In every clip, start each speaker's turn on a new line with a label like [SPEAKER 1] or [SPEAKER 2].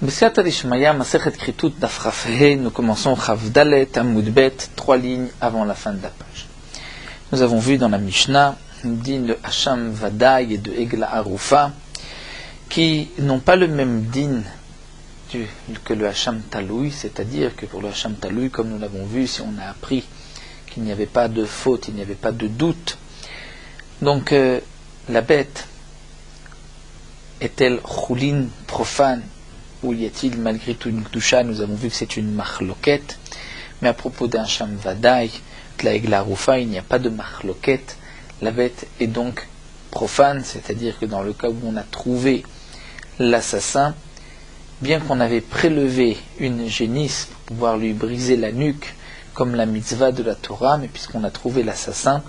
[SPEAKER 1] B'siyata d'Ishmaya, Masechet Kritut Daf Chaf He, nous commençons Chaf Dalet Amud Bet, 3 lignes avant la fin de la page. Nous avons vu dans la Mishnah, din de Hacham Vadaï et de Egla Arufa, qui n'ont pas le même din que le Hacham Taloui, c'est-à-dire que pour le Hacham Taloui, comme nous l'avons vu, si on a appris qu'il n'y avait pas de faute, il n'y avait pas de doute, donc la bête est-elle choulin, profane, ou y a-t-il malgré tout une kdusha? Nous avons vu que c'est une machloket, mais à propos d'un Hacham Vadaï, de la Egla Arufa, il n'y a pas de machloket. La bête est donc profane, c'est-à-dire que dans le cas où on a trouvé l'assassin, bien qu'on avait prélevé une génisse pour pouvoir lui briser la nuque, comme la mitzvah de la Torah, mais puisqu'on a trouvé l'assassin,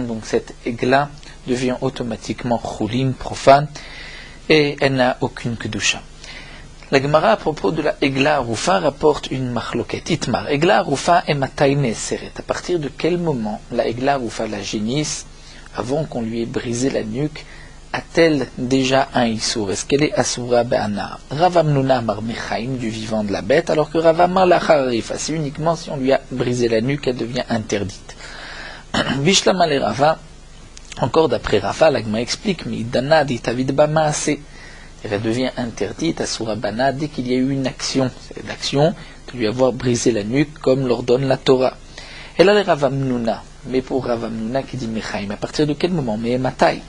[SPEAKER 1] donc cette Egla devient automatiquement choulin, profane, et elle n'a aucune kedusha. La Gemara à propos de la Egla Arufa rapporte une machloket. Itmar, Egla Arufa et Matayne Seret. À partir de quel moment la Egla Arufa, la génisse, avant qu'on lui ait brisé la nuque, a-t-elle déjà un issour? Est-ce qu'elle est asura be'ana? Rav Amnuna Amar Mechaim, du vivant de la bête, alors que Rav Amar Lachar Rifa, c'est uniquement si on lui a brisé la nuque qu'elle devient interdite. Bishlama le Rava, encore d'après Rava, la Gemara explique, mais Dana dit Tavid Bamaase. Elle devient interdite à Surabana dès qu'il y a eu une action. C'est l'action de lui avoir brisé la nuque, comme l'ordonne la Torah. Elle a les Rav Amnuna, mais pour Rav Amnuna qui dit Mechaim, à partir de quel moment? Mais Matai.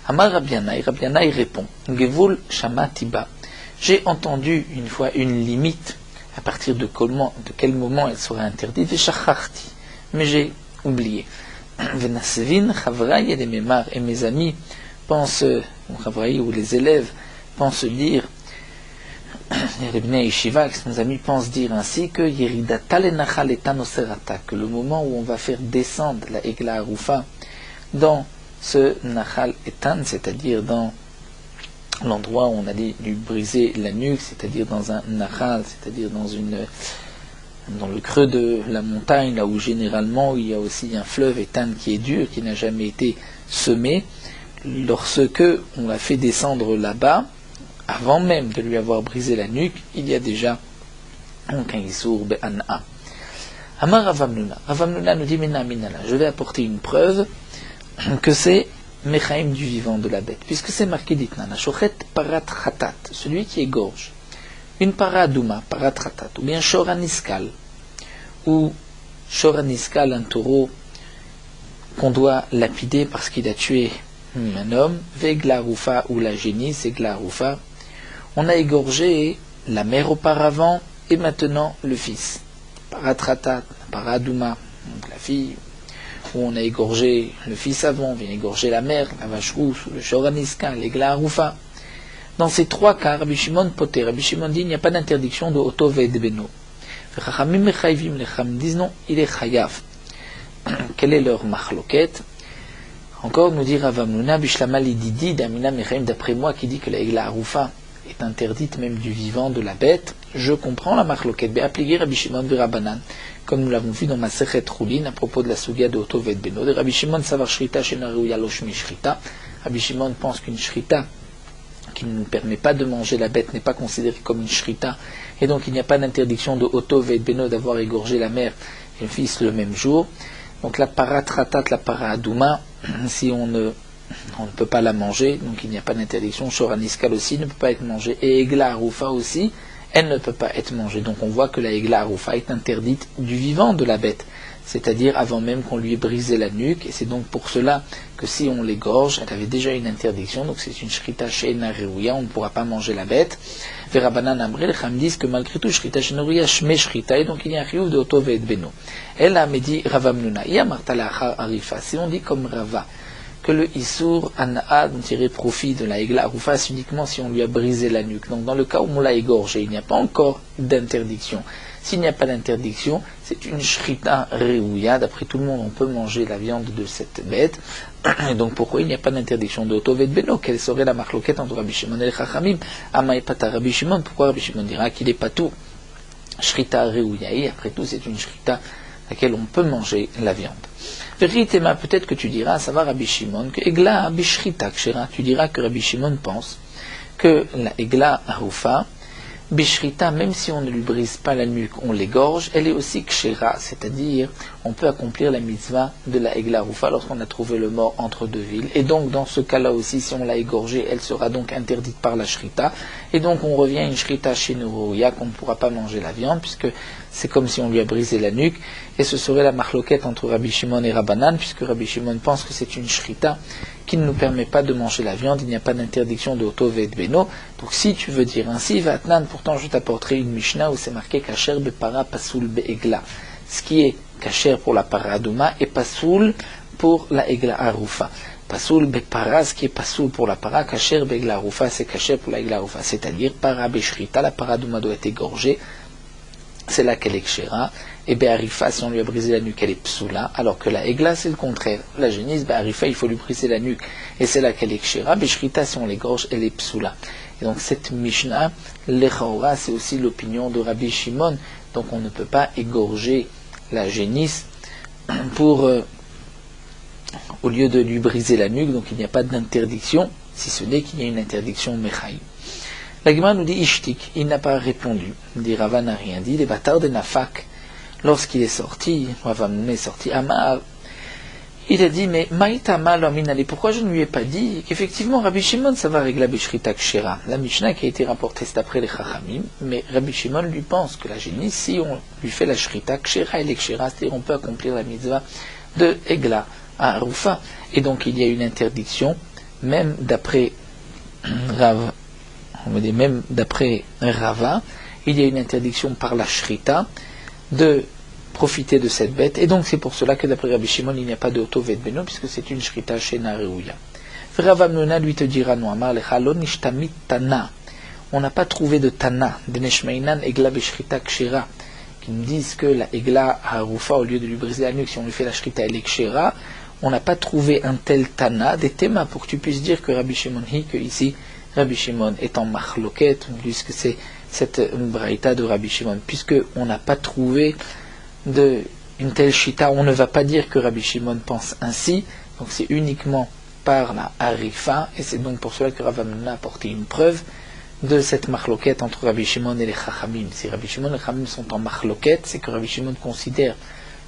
[SPEAKER 1] Amar Rabbi Yannai répond, Gevul Shamatiba. J'ai entendu une fois une limite, à partir de quel moment elle sera interdite, et Shacharti, mais j'ai oublié. Venasevin, Chavraï et les Memar, et mes amis pensent, ou les élèves, pensent dire, les Bnei Yeshiva, nos amis pensent dire ainsi que Yeridata lenachal etan oserata, que le moment où on va faire descendre la Egla Arufa dans ce nachal etan, c'est-à-dire dans l'endroit où on a lui briser la nuque, c'est-à-dire dans un nachal, c'est-à-dire dans le creux de la montagne, là où généralement il y a aussi un fleuve etan qui est dur, qui n'a jamais été semé, lorsque on l'a fait descendre là-bas, avant même de lui avoir brisé la nuque, il y a déjà donc un Issour Be'an'a. Amar Rav Amnuna. Rav Amnuna nous dit Mina Minala. Je vais apporter une preuve que c'est Mechaim du vivant de la bête, puisque c'est marqué d'Itnana. Shochet Parat Khatat, celui qui égorge une Paradouma, Parat Khatat, ou bien Shoraniskal, ou Shoraniskal, un taureau qu'on doit lapider parce qu'il a tué un homme, Vegla Arufa ou la génisse, Egla Arufa. On a égorgé la mère auparavant et maintenant le fils. Paratratat, Paradouma, donc la fille, où on a égorgé le fils avant, on vient égorger la mère, la vache rousse, le Shoraniska, l'Egla Arufa. Dans ces trois cas, Rabbi Shimon Poter, Rabbi Shimon dit il n'y a pas d'interdiction de Oto Ve'ed Beno. Les Chachamim disent non, il est chayav. Quel est leur machloket? Encore nous dit Rav Amnuna Bishlama Lididi d'Amina Mechaim, d'après moi qui dit que la Egla Arufa est interdite même du vivant de la bête, je comprends la machloket. Appliquer Rabbi Shimon Virabanan, comme nous l'avons vu dans Masechet Choulin à propos de la Sugia de Oto Ve'ed Beno. De Rabbi Shimon Savar Shrita Shenaruya Loshmi Shrita. Rabbi Shimon pense qu'une Shrita qui ne nous permet pas de manger la bête n'est pas considérée comme une Shrita, et donc il n'y a pas d'interdiction de Oto Ve'ed Beno d'avoir égorgé la mère et le fils le même jour. Donc la paratratat, la paradouma, si on ne peut pas la manger, donc il n'y a pas d'interdiction. Shoraniskal aussi ne peut pas être mangée. Et Egla Arufa aussi, elle ne peut pas être mangée. Donc on voit que la Egla Arufa est interdite du vivant de la bête, c'est-à-dire avant même qu'on lui ait brisé la nuque. Et c'est donc pour cela que si on l'égorge, elle avait déjà une interdiction. Donc c'est une Shrita She'ena Reouya, on ne pourra pas manger la bête. Verabanan Amre, les Cham disent que malgré tout, Shrita She'ena Reouya Shme Shrita, et donc il y a un chiyuv de Oto Ve'ed Beno. Elle a dit Rav Amnuna, Yamarta Lachar Arifa. Si on dit comme Rava que le Issour An'a dont tirer profit de la Egla Arufa, c'est uniquement si on lui a brisé la nuque. Donc dans le cas où on l'a égorgé, il n'y a pas encore d'interdiction. S'il n'y a pas d'interdiction, c'est une Shrita Reouya. D'après tout le monde, on peut manger la viande de cette bête. Et donc pourquoi il n'y a pas d'interdiction de Oto Ve'ed Beno? Quelle serait la marloquette entre Rabbi Shimon et les Chachamim? Amaïpata Rabbi Shimon, pourquoi Rabbi Shimon dira qu'il n'est pas tout Shrita Reouya? Et après tout, c'est une Shrita laquelle on peut manger la viande. Veritema, peut-être que tu diras, ça va Rabbi Shimon, que Egla Bishrita Kshera, tu diras que Rabbi Shimon pense que la Egla Arufa Bishrita, même si on ne lui brise pas la nuque, on l'égorge, elle est aussi kshera, c'est-à-dire on peut accomplir la mitzvah de la Egla Rufa lorsqu'on a trouvé le mort entre deux villes. Et donc dans ce cas-là aussi, si on l'a égorgée, elle sera donc interdite par la shrita. Et donc on revient à une shrita chez Nourouya, qu'on ne pourra pas manger la viande, puisque c'est comme si on lui a brisé la nuque. Et ce serait la marloquette entre Rabbi Shimon et Rabbanan, puisque Rabbi Shimon pense que c'est une shrita qui ne nous permet pas de manger la viande, il n'y a pas d'interdiction de Oto Ved Beno. Donc si tu veux dire ainsi, Vatnan, pourtant je t'apporterai une Mishnah où c'est marqué Kacher Bepara Pasoul Be'egla. Ce qui est Kacher pour la para Adouma et Pasoul pour la Egla Arufa. Pasoul Bepara, ce qui est Pasoul pour la para, Kacher Be'egla Arufa, c'est Kacher pour la Egla Arufa. C'est-à-dire Para Beshrita, la para Adouma doit être égorgée, c'est là qu'elle est Kshera. Et Be'arifa, si on lui a brisé la nuque, elle est psoula, alors que la Egla, c'est le contraire. La génisse, Be'arifa, il faut lui briser la nuque, et c'est là qu'elle est kshera. Beshrita, si on l'égorge, elle est psoula. Et donc cette Mishnah, l'Echaora, c'est aussi l'opinion de Rabbi Shimon, donc on ne peut pas égorger la génisse pour, au lieu de lui briser la nuque, donc il n'y a pas d'interdiction, si ce n'est qu'il y a une interdiction Mechaï. La Gemara nous dit Ishtik, il n'a pas répondu, dit Rava n'a rien dit, les bâtards de Nafak, lorsqu'il est sorti, Ravamnoun est sorti, Amar, il a dit, mais Maïtama l'Aminali, pourquoi je ne lui ai pas dit qu'effectivement Rabbi Shimon ça va régler la Beshrita Kshera. La Mishnah qui a été rapportée c'est après les Chachamim, mais Rabbi Shimon lui pense que la génisse, si on lui fait la Shrita Kshera, elle est Kshera, c'est-à-dire on peut accomplir la mitzvah de Egla à Arufa. Et donc il y a une interdiction, même d'après Rav, on me dit même d'après Rava, il y a une interdiction par la Shrita de profiter de cette bête, et donc c'est pour cela que d'après Rabbi Shimon il n'y a pas de Oto Ved Beno, puisque c'est une Shrita Shena Reuya. Rav Amnona lui te dira non, Amar lecha lo nishtamit Tana, on n'a pas trouvé de Tana, de Neshmeinan Egla Beshrita Kshera, qui nous disent que la Egla à Harufa, au lieu de lui briser la nuque, si on lui fait la Shrita elle est Kshera, on n'a pas trouvé un tel Tana, des thémas pour que tu puisses dire que Rabbi Shimon que ici Rabbi Shimon est en machloket, puisque c'est cette braïta de Rabbi Shimon, puisque on n'a pas trouvé une telle shita, on ne va pas dire que Rabbi Shimon pense ainsi, donc c'est uniquement par la harifa, et c'est donc pour cela que Rav Amnona a apporté une preuve de cette machloket entre Rabbi Shimon et les Chachamim. Si Rabbi Shimon et les Chachamim sont en machloket, c'est que Rabbi Shimon considère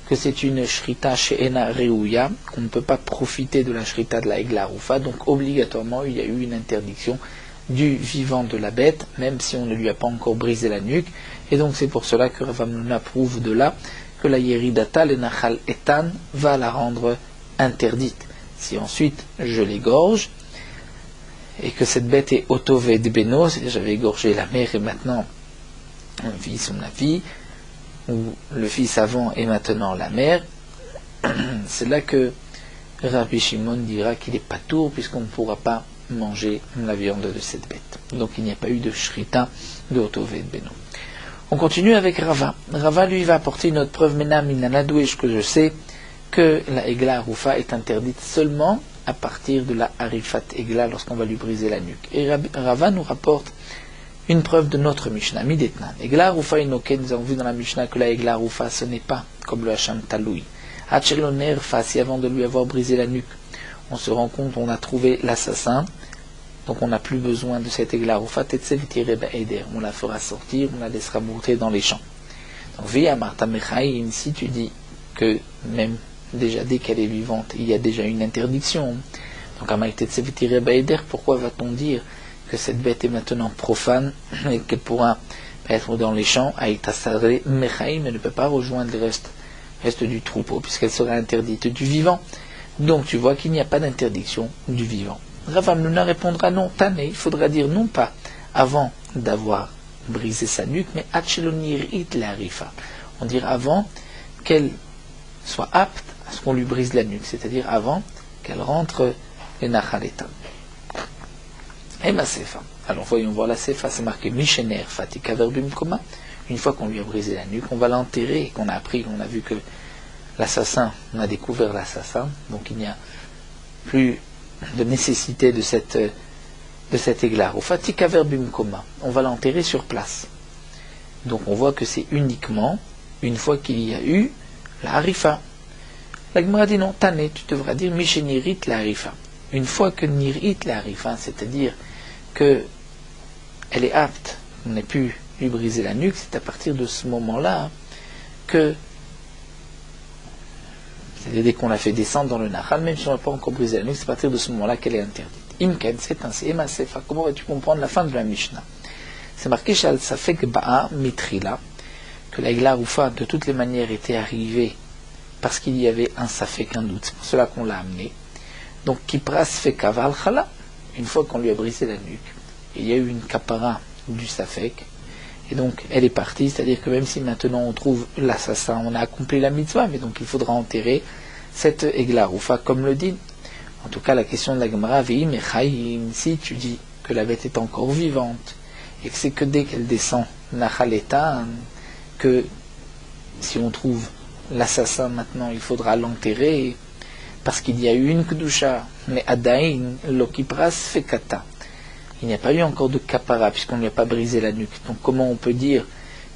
[SPEAKER 1] que c'est une shrita she'ena reuya, qu'on ne peut pas profiter de la shrita de la Egla Rufa, donc obligatoirement il y a eu une interdiction du vivant de la bête, même si on ne lui a pas encore brisé la nuque, et donc c'est pour cela que Rav Amnona prouve de là que la yeridata, le nachal etan, va la rendre interdite. Si ensuite je l'égorge, et que cette bête est otové de beno, c'est-à-dire j'avais égorgé la mère et maintenant un fils ou la fille, ou le fils avant et maintenant la mère, c'est là que Rabbi Shimon dira qu'il est patour, puisqu'on ne pourra pas manger la viande de cette bête. Donc il n'y a pas eu de shrita de otové de beno. On continue avec Rava. Rava lui va apporter une autre preuve, Menam Minanadouish, que je sais que la Egla Arufa est interdite seulement à partir de la Arifat Egla lorsqu'on va lui briser la nuque. Et Rava nous rapporte une preuve de notre Mishnah, Midetnan. Egla Arufa Inoken, nous avons vu dans la Mishnah que la Egla Arufa ce n'est pas comme le Hacham Taloui. Hacheloner, si avant de lui avoir brisé la nuque, on se rend compte, on a trouvé l'assassin. Donc on n'a plus besoin de cette Egla Arufa, on la fera sortir, on la laissera monter dans les champs. Donc via Marta Mechaïm, si tu dis que même déjà dès qu'elle est vivante, il y a déjà une interdiction. Donc pourquoi va-t-on dire que cette bête est maintenant profane et qu'elle pourra être dans les champs, Aïtasare Mechaïm, elle ne peut pas rejoindre le reste du troupeau, puisqu'elle sera interdite du vivant. Donc tu vois qu'il n'y a pas d'interdiction du vivant. Rav Amnona répondra non, Tané, il faudra dire non pas avant d'avoir brisé sa nuque, mais Hachelonir it la rifa. On dira avant qu'elle soit apte à ce qu'on lui brise la nuque, c'est-à-dire avant qu'elle rentre les nachaletam. Et ma sefa. Alors voyons voir la sefa, c'est marqué Mishener Fatika Verbum Koma. Une fois qu'on lui a brisé la nuque, on va l'enterrer, qu'on a appris, on a vu que l'assassin, on a découvert l'assassin, donc il n'y a plus de nécessité de cette égla. Au fatika verbum coma, on va l'enterrer sur place. Donc on voit que c'est uniquement une fois qu'il y a eu la harifa. La Gemara dit non, Tané, tu devras dire Mishenirit la harifa. Une fois que Nirit la harifa, c'est-à-dire que elle est apte, on n'est plus lui briser la nuque, c'est à partir de ce moment-là que, c'est-à-dire dès qu'on l'a fait descendre dans le Nahal, même si on n'a pas encore brisé la nuque, c'est à partir de ce moment-là qu'elle est interdite. Imken, c'est ainsi. Ema Sefa, comment vas-tu comprendre la fin de la Mishnah? C'est marqué chez Al-Safek Ba'a Mitrila, que la Egla Roufa, de toutes les manières, était arrivée parce qu'il y avait un Safek, un doute. C'est pour cela qu'on l'a amené. Donc, Kipras Fekava Al-Khala, une fois qu'on lui a brisé la nuque, il y a eu une kapara du Safek, et donc elle est partie, c'est-à-dire que même si maintenant on trouve l'assassin, on a accompli la mitzvah, mais donc il faudra enterrer cette Egla Roufa, comme le dit. En tout cas, la question de la Gemara, Ve'im Echaim, si tu dis que la bête est encore vivante, et que c'est que dès qu'elle descend, Nachaleta, que si on trouve l'assassin maintenant, il faudra l'enterrer, parce qu'il y a eu une Kedusha, mais Adain, Lokipras Fekata. Il n'y a pas eu encore de kapara, puisqu'on ne lui a pas brisé la nuque. Donc comment on peut dire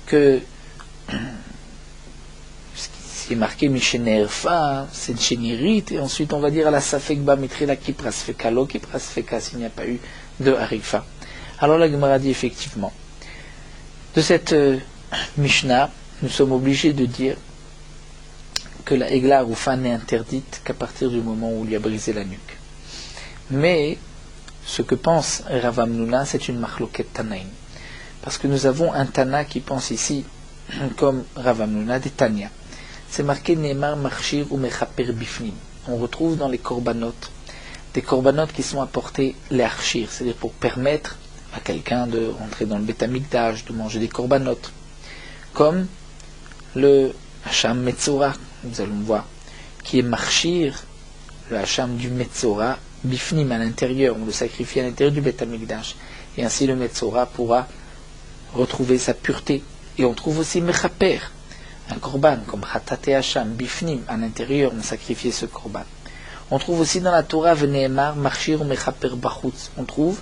[SPEAKER 1] que ce qui est marqué Mishenerfa, c'est une chénirite, et ensuite on va dire à la Safekba Mitri la Kipras Feka, Lokipras Feka, s'il n'y a pas eu de Harifa. Alors la Gemara dit effectivement, de cette Mishnah, nous sommes obligés de dire que la Egla Roufa n'est interdite qu'à partir du moment où il lui a brisé la nuque. Mais ce que pense Rav Hamnuna, c'est une machloket Tanaïm. Parce que nous avons un Tana qui pense ici, comme Rav Hamnuna, des Tanya. C'est marqué Neemar Marchir ou Mechaper Bifnim. On retrouve dans les korbanot, des korbanot qui sont apportés les archir, c'est-à-dire pour permettre à quelqu'un de rentrer dans le Beth Amikdash, de manger des korbanot. Comme le Hacham Metzora, nous allons voir, qui est Marchir, le Hacham du Metzora, Bifnim à l'intérieur, on le sacrifie à l'intérieur du Beth Amikdash, et ainsi le Metzora pourra retrouver sa pureté. Et on trouve aussi Mechaper, un korban, comme Chatat et Hacham, Bifnim, à l'intérieur, on sacrifiait ce korban. On trouve aussi dans la Torah, Veneemar, Marchir ou Mechaper Bachutz, on trouve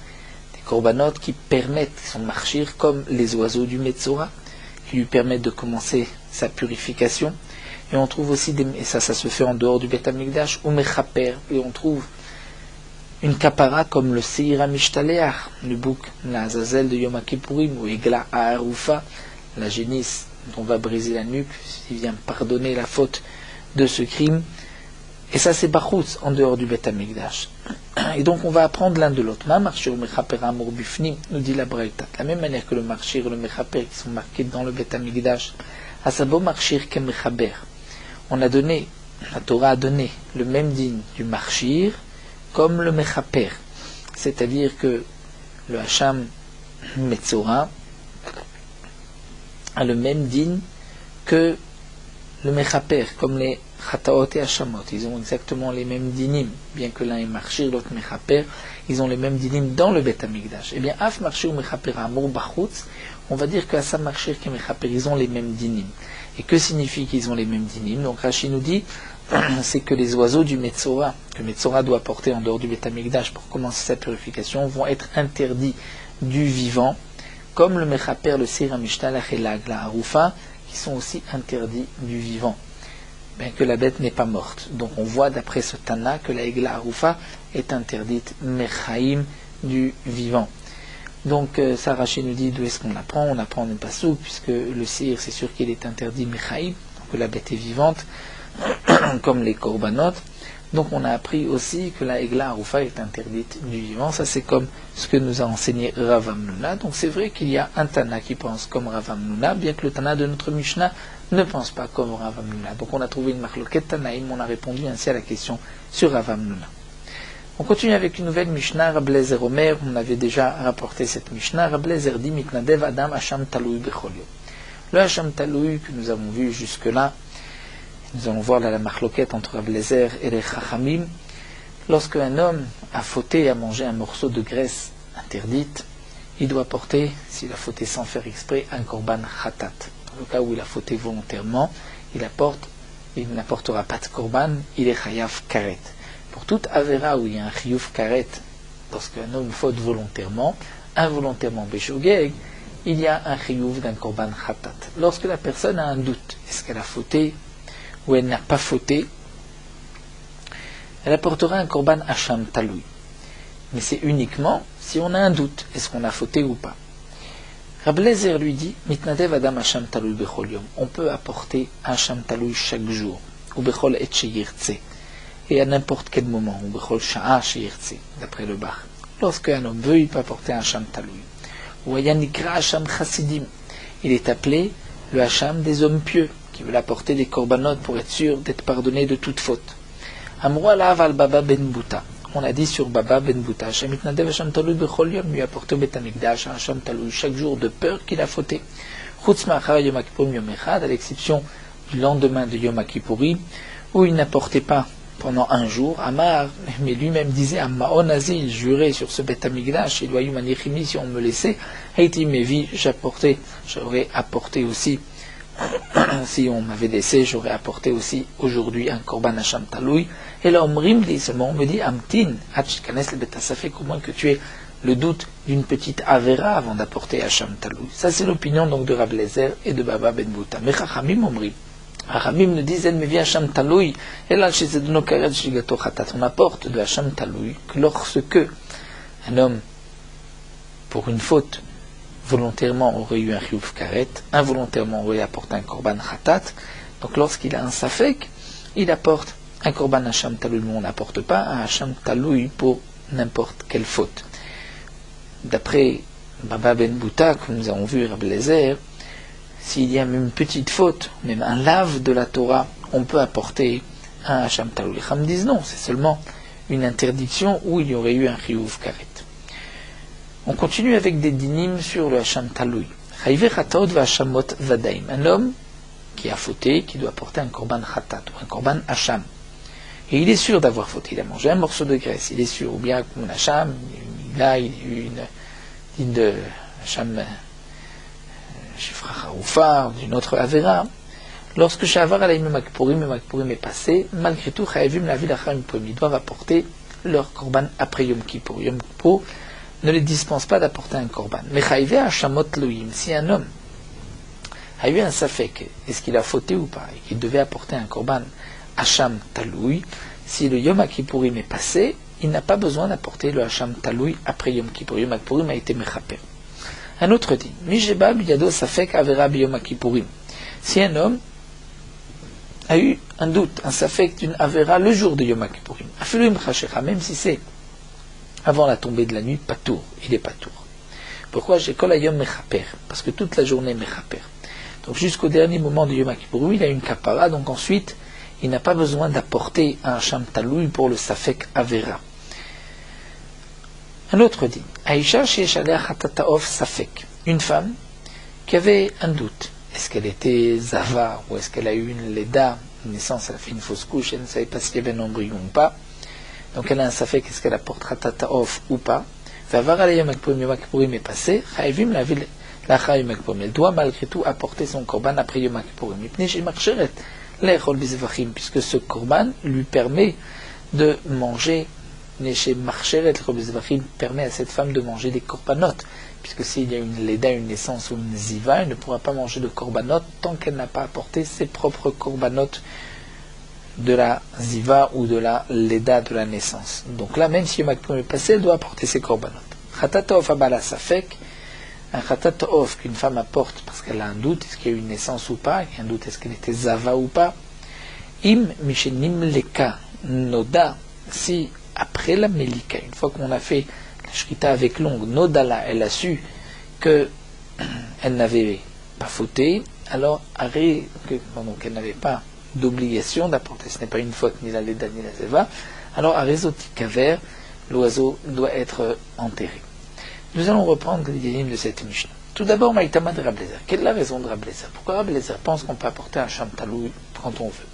[SPEAKER 1] des korbanot qui permettent, qui sont Marchir comme les oiseaux du Metzora, qui lui permettent de commencer sa purification. Et on trouve aussi, et ça se fait en dehors du Beth Amikdash, ou Mechaper, et on trouve une kapara comme le Seir HaMishtaleach, le bouc, la Azazel de Yom Kippourim, ou Egla Ha'arufa, la génisse dont on va briser la nuque, s'il vient pardonner la faute de ce crime. Et ça c'est Bachutz, en dehors du Beth Amikdash. Et donc on va apprendre l'un de l'autre. Ma marchir ou Mechaper Amor Bifnim, nous dit la Braïta. De la même manière que le marchir et le Mechaper qui sont marqués dans le Beth Amikdash, Asabo marchir ke Mechaber. On a donné, la Torah a donné le même digne du marchir comme le Mechaper. C'est-à-dire que le Hacham Metzora a le même digne que le Mechaper, comme les Chataot et Hachamot. Ils ont exactement les mêmes dinim, bien que l'un est marchir, l'autre Mechaper, ils ont les mêmes dinim dans le Beth Amikdash. Eh bien, Af marchir ou Mechaper Amor Bachutz, on va dire que Asa marchir et Mechaper, ils ont les mêmes dinim. Et que signifie qu'ils ont les mêmes dinim? Donc Rashi nous dit, c'est que les oiseaux du Metzora, que Metzora doit porter en dehors du Beth Amikdash pour commencer sa purification, vont être interdits du vivant, comme le Mechaper, le Seir HaMishtalach et la Harufa, qui sont aussi interdits du vivant, bien que la bête n'est pas morte. Donc on voit d'après ce Tana que la Egla Harufa est interdite Mechaim du vivant. Donc ça Rashi nous dit d'où est-ce qu'on apprend? On apprend ne pas sous, puisque le Seir c'est sûr qu'il est interdit Mechaim, que la bête est vivante, comme les korbanot. Donc on a appris aussi que la Egla Harufa est interdite du vivant. Ça c'est comme ce que nous a enseigné Rav Hamnuna. Donc c'est vrai qu'il y a un Tana qui pense comme Rav Hamnuna, bien que le Tana de notre Mishnah ne pense pas comme Rav Hamnuna. Donc on a trouvé une machloket Tanaïm, on a répondu ainsi à la question sur Rav Hamnuna. On continue avec une nouvelle Mishnah, Rabbi Eliezer Omer. On avait déjà rapporté cette Mishnah. Rabbi Eliezer dit Mitnadev Adam Hacham Taloui Becholio. Le Hacham Taloui que nous avons vu jusque-là, nous allons voir la machloket entre Rabbi Eliezer et les Chachamim. Lorsque un homme a fauté et a mangé un morceau de graisse interdite, il doit porter, s'il a fauté sans faire exprès, un korban khatat. Dans le cas où il a fauté volontairement, il n'apportera pas de korban, il est chayav karet. Pour toute avera où il y a un chiyuv karet, lorsqu'un homme faute volontairement, involontairement béchogeg, il y a un chiyuv d'un korban khatat. Lorsque la personne a un doute, est-ce qu'elle a fauté ou elle n'a pas fauté, elle apportera un korban hacham taloui. Mais c'est uniquement si on a un doute, est-ce qu'on a fauté ou pas. Rabbi Eliezer lui dit, Mitnadev Adam Hasham Talui Bechol Yom. On peut apporter un Hasham Talui chaque jour, ou Bechol Et Sheyirtze, et à n'importe quel moment, ou Bechol Sha'a Sheyirtze, d'après le Bach. Lorsqu'un homme veut, il peut apporter un Hasham Talui. Ou Ayanikra Hasham Chassidim. Il est appelé le Hasham des hommes pieux, qui veulent apporter des korbanot pour être sûr d'être pardonné de toute faute. Amrou alav al Baba ben Bouta. On a dit sur Baba ben Bouta, Hashem itnadev Hashem talui bechol yom, lui apporte au Beth Amikdash, Hashem talui chaque jour de peur qu'il a fauté. Chutz ma'achar Yom Kippurim Yom Echad, à l'exception du lendemain de Yom Kippurim, où il n'apportait pas pendant un jour. Amar, mais lui-même disait, Ammaon Azi, il jurait sur ce Beth Amikdash, il doit y manichimi, si on me laissait, Haiti Mevi, j'aurais apporté aussi, si on m'avait laissé, j'aurais apporté aussi aujourd'hui un korban Hasham Taloui. Et là, seulement on me dit, Amtin, Hachikanes le Betasafek, au moins que tu aies le doute d'une petite Avera avant d'apporter Hasham Taloui. Ça, c'est l'opinion donc de Rabbi Eliezer et de Baba ben Bouta. Mais Chachamim Omrim. Chachamim nous disent, elle me vient Hasham Taloui, et là, chez Zedno Karet Shigato Khatat, on apporte de Hasham Taloui que lorsque un homme, pour une faute, volontairement aurait eu un chiyuv karet, involontairement aurait apporté un korban khatat. Donc lorsqu'il a un safek, il apporte un korban hasham taloui. On n'apporte pas un hasham taloui pour n'importe quelle faute. D'après Baba ben Bouta, que nous avons vu Rabbi Eliezer, s'il y a même une petite faute, même un lave de la Torah, on peut apporter un hasham taloui. Les Chacham disent non, c'est seulement une interdiction où il y aurait eu un chiyuv karet. On continue avec des dinim sur le Hasham Taloui. Un homme qui a fauté, qui doit porter un korban khatat ou un korban hasham. Et il est sûr d'avoir fauté. Il a mangé un morceau de graisse, il est sûr. Ou bien un hasham, il a eu une digne de hasham shifra haroufa, d'une autre avera. Lorsque Shavar alayim makpurim est passé, malgré tout, chayavim la ville achar ils doivent apporter leur korban après Yom Kippour. Yom Kippour ne les dispense pas d'apporter un korban. Mais chayivé hashamot loïm, si un homme a eu un safek, est-ce qu'il a fauté ou pas, et qu'il devait apporter un korban hasham taloui, si le Yom Kippourim est passé, il n'a pas besoin d'apporter le hasham taloui après Yom Kippour. Yom Kippourim a été mechaper. Un autre dit, Mijeba biyado safek avera biyom Kippourim. Si un homme a eu un doute, un safek d'une avera le jour de Yom Kippourim, afilu imchashecha, même si c'est avant la tombée de la nuit, patour, il est patour. Pourquoi j'ai kol hayom mechaper? Parce que toute la journée mechaper. Donc jusqu'au dernier moment de Yom Kippur, il a une kapara, donc ensuite, il n'a pas besoin d'apporter un hasham taloui pour le safek avera. Un autre dit, Aïcha she'eshalea chatataof safek, une femme qui avait un doute. Est-ce qu'elle était zava, ou est-ce qu'elle a eu une leda, une naissance, elle a fait une fausse couche, elle ne savait pas s'il y avait un embryon ou pas. Donc elle a un safek, est-ce qu'elle apporte chatataof ou pas. Vavar alayom Kippurim est passé, chayvim la ville la Yom Kippurim. Elle doit malgré tout apporter son korban après Yom Kippurim. Puisque ce korban lui permet de manger, permet à cette femme de manger des korbanot. Puisque s'il y a une leda, une naissance ou une ziva, elle ne pourra pas manger de korbanot tant qu'elle n'a pas apporté ses propres korbanot de la ziva ou de la leda de la naissance. Donc là, même si Yom Kippurim est passé, elle doit apporter ses korbanot. Chatataof abala safek, un chatataof qu'une femme apporte parce qu'elle a un doute, est-ce qu'il y a eu une naissance ou pas, il y a un doute, est-ce qu'elle était zava ou pas. Im mishenim leka noda, si après la melika, une fois qu'on a fait la shrita avec l'ongle, nodala, elle a su que elle n'avait pas fauté, alors donc elle n'avait pas d'obligation d'apporter, ce n'est pas une faute ni la leda ni la zeva, alors arezoti kaver, l'oiseau doit être enterré. Nous allons reprendre les dinim de cette Mishnah. Tout d'abord, Maïtama de Rabbi Eliezer. Quelle est la raison de Rabbi Eliezer? Pourquoi Rabbi Eliezer pense qu'on peut apporter un hasham taloui quand on veut?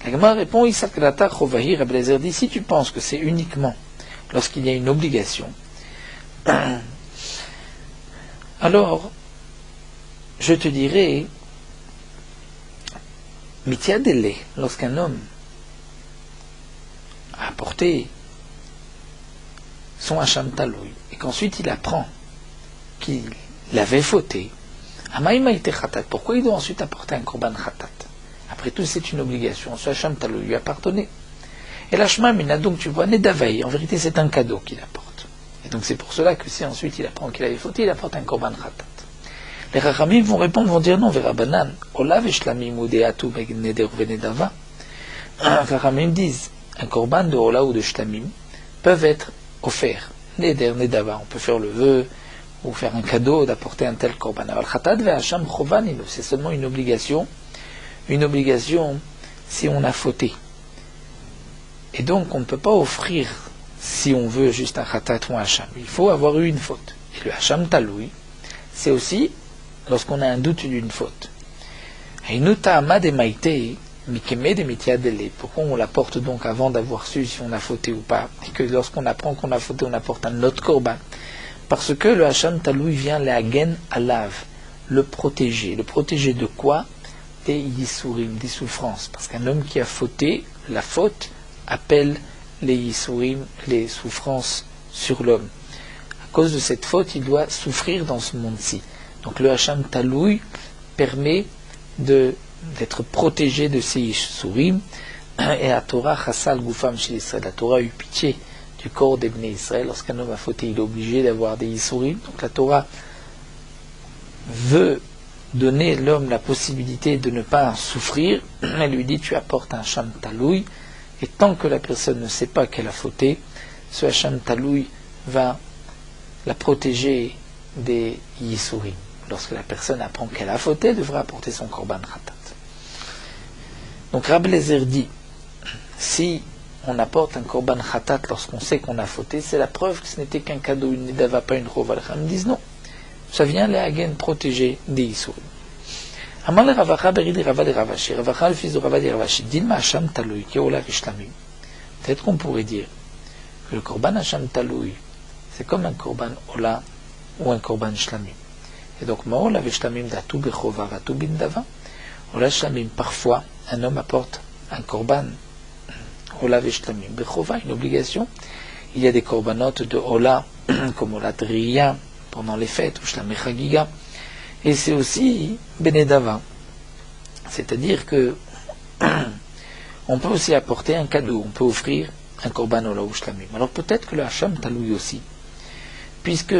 [SPEAKER 1] La Gemara répond, Isakrata Chovahi, Rabbi Eliezer dit, si tu penses que c'est uniquement lorsqu'il y a une obligation, alors, je te dirais, Mitiadele, lorsqu'un homme a apporté son hasham taloui, et qu'ensuite il apprend qu'il avait fauté, pourquoi il doit ensuite apporter un korban khatat? Après tout, c'est une obligation, ce hasham taloui lui a pardonné. Et l'ashma mina, donc tu vois, nedavaï, en vérité c'est un cadeau qu'il apporte. Et donc c'est pour cela que si ensuite il apprend qu'il avait fauté, il apporte un korban khatat. Les Chachamim vont répondre, vont dire non, Verabanan, Olav et Shlamim ou Deatu Neder Venedava. Les Chachamim disent, un korban de Ola ou de Shlamim peuvent être offerts. Neder, Nedava, on peut faire le vœu ou faire un cadeau d'apporter un tel korban. Alors, Khatat ve'Hasham Chovanim, c'est seulement une obligation si on a fauté. Et donc, on ne peut pas offrir, si on veut, juste un Khatat ou un Hasham. Il faut avoir eu une faute. Et le Hasham Taloui, c'est aussi lorsqu'on a un doute d'une faute. Pourquoi on l'apporte donc avant d'avoir su si on a fauté ou pas, et que lorsqu'on apprend qu'on a fauté, on apporte un autre korban? Parce que le Hasham Taloui vient l'Hagen Alav, le protéger. Le protéger de quoi? Des Yisurim, des souffrances. Parce qu'un homme qui a fauté, la faute appelle les Yisurim, les souffrances sur l'homme. À cause de cette faute, il doit souffrir dans ce monde-ci. Donc le Hasham Taloui permet d'être protégé de ces Yisurim. Et la Torah Chassal Gufam chez Israël, la Torah a eu pitié du corps des Bnei Israël. Lorsqu'un homme a fauté, il est obligé d'avoir des Yisurim. Donc la Torah veut donner l'homme la possibilité de ne pas souffrir. Elle lui dit, tu apportes un Hasham Taloui, et tant que la personne ne sait pas qu'elle a fauté, ce Hasham Taloui va la protéger des Yisurim. Lorsque la personne apprend qu'elle a fauté, elle devra apporter son korban khatat. Donc Rabbi Eliezer dit, si on apporte un korban khatat lorsqu'on sait qu'on a fauté, c'est la preuve que ce n'était qu'un cadeau, une nedava, pas une chova. Ils disent non, ça vient les hagen protéger des Yisurim. Amar le Ravacha beridi Rava de Ravashi, Ravacha le fils de Rava de Ravashi, Dilma Hasham Taloui, Keola Vishlamim. Peut-être qu'on pourrait dire que le korban Hasham Taloui, c'est comme un korban Ola ou un korban Shlamim. Et donc, Ma'ola Vishlamim Datu Bechova Vatu Bindava. Ola Shlamim, parfois, un homme apporte un korban Ola Vishlamim Bechova, une obligation. Il y a des korbanotes de Ola, comme Ola Triya, pendant les fêtes, ou Shlamim Chagiga. Et c'est aussi Benedava. C'est-à-dire que on peut aussi apporter un cadeau, on peut offrir un korban Ola ou Shlamim. Alors peut-être que le Hasham Taloui aussi, puisque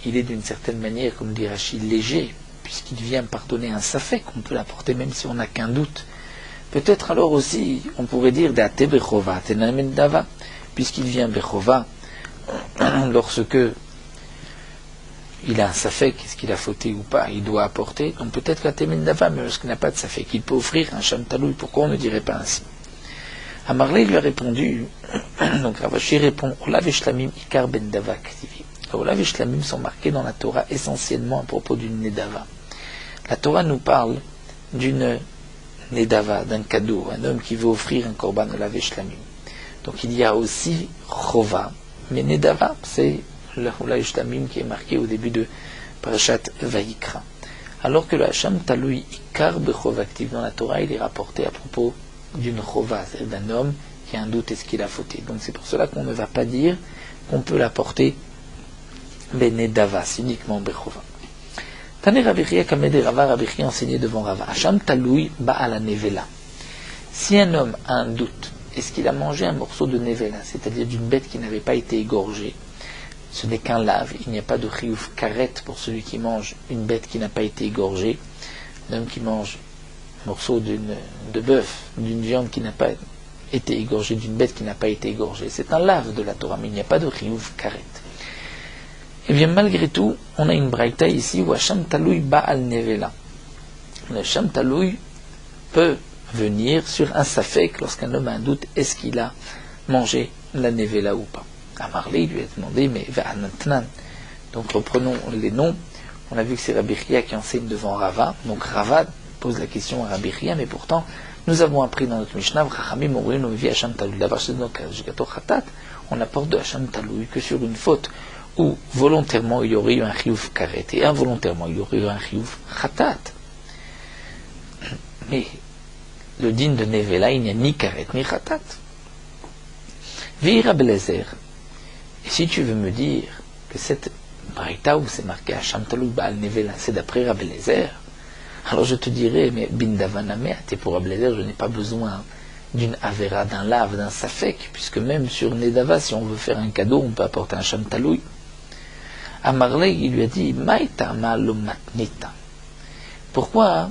[SPEAKER 1] il est d'une certaine manière, comme dit Rachid, léger, puisqu'il vient pardonner un safek, on peut l'apporter même si on n'a qu'un doute. Peut-être alors aussi, on pourrait dire Date Bechova, Tenamendava, puisqu'il vient Bechova, lorsque il a un safek, est-ce qu'il a fauté ou pas, il doit apporter. Donc peut-être la Temendava, mais lorsqu'il n'a pas de safek, il peut offrir un Hasham Taloui. Pourquoi on ne dirait pas ainsi? Amarlé lui a répondu, donc Ravashi répond, Olav et Shlamim Ikar Ben Dava Ktivi. Olav et Shlamim sont marqués dans la Torah essentiellement à propos d'une Nedava. La Torah nous parle d'une Nedava, d'un cadeau, un homme qui veut offrir un korban Olav et Shlamim. Donc il y a aussi Chova, mais Nedava, c'est le Olav et Shlamim qui est marqué au début de Parashat Vayikra. Alors que le Hasham Taloui Ikar Bechova actif dans la Torah, il est rapporté à propos d'une Chova, c'est-à-dire d'un homme qui a un doute, est-ce qu'il a fauté. Donc c'est pour cela qu'on ne va pas dire qu'on peut l'apporter Benedava, c'est uniquement Bechova. Tane Rabichia Kamede Rava, Rabichia enseigné devant Rava. Hasham Taloui Ba'ala Nevela. Si un homme a un doute, est-ce qu'il a mangé un morceau de Nevela, c'est-à-dire d'une bête qui n'avait pas été égorgée? Ce n'est qu'un lave, il n'y a pas de chiyuv karet pour celui qui mange une bête qui n'a pas été égorgée. Un homme qui mange un morceau de bœuf, d'une viande qui n'a pas été égorgée, d'une bête qui n'a pas été égorgée. C'est un lave de la Torah, mais il n'y a pas de chiyuv karet. Eh bien, malgré tout, on a une braïta ici où Hasham Taloui Ba'al Nevela. Le Hasham Taloui peut venir sur un safek lorsqu'un homme a un doute, est-ce qu'il a mangé la Nevela ou pas. Amarlé lui a demandé, mais Va'anatnan. Donc reprenons les noms. On a vu que c'est Rabbi Chia qui enseigne devant Rava. Donc Rava pose la question à Rabbi Chia, mais pourtant, nous avons appris dans notre Mishnah, on apporte de Hasham Taloui que sur une faute où volontairement il y aurait eu un chiyuv karet et involontairement il y aurait eu un chiyuv khatat. Mais le din de Nevela, il n'y a ni karet ni khatat. Ve'ira Belezer. Et si tu veux me dire que cette braïta où c'est marqué Hasham Taloui Ba'al Nevela, c'est d'après Rabbi Eliezer, alors je te dirais, mais Bindavanamea, t'es pour Rabbi Eliezer, je n'ai pas besoin d'une avera, d'un lave, d'un safek, puisque même sur Nedava, si on veut faire un cadeau, on peut apporter un Hasham Taloui. Amarle, il lui a dit, Maïta malomatnita. Pourquoi